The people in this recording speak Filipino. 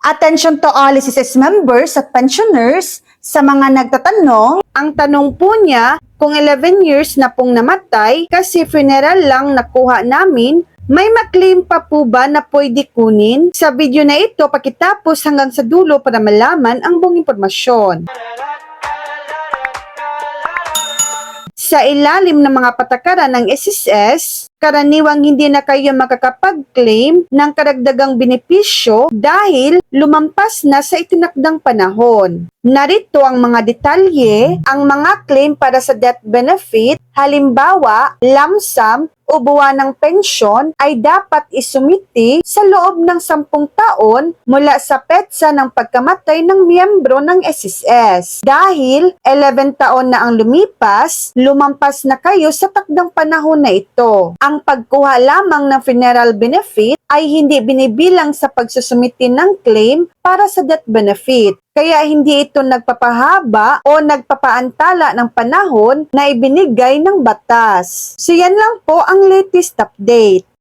Attention to all SSS members at pensioners, sa mga nagtatanong, ang tanong po niya kung 11 years na pong namatay kasi funeral lang nakuha namin, may maklaim pa po ba na pwede kunin? Sa video na ito, pakitapos hanggang sa dulo para malaman ang buong impormasyon. Sa ilalim ng mga patakaran ng SSS, karaniwang hindi na kayo makakapag-claim ng karagdagang benepisyo dahil lumampas na sa itinakdang panahon. Narito ang mga detalye, ang mga claim para sa death benefit, halimbawa, lump sum o buwan ng pensyon ay dapat isumiti sa loob ng 10 taon mula sa petsa ng pagkamatay ng miyembro ng SSS. Dahil 11 taon na ang lumipas, lumampas na kayo sa takdang panahon na ito. Ang pagkuha lamang ng funeral benefit ay hindi binibilang sa pagsusumiti ng claim para sa death benefit. Kaya hindi ito nagpapahaba o nagpapaantala ng panahon na ibinigay ng batas. So yan lang po ang latest update.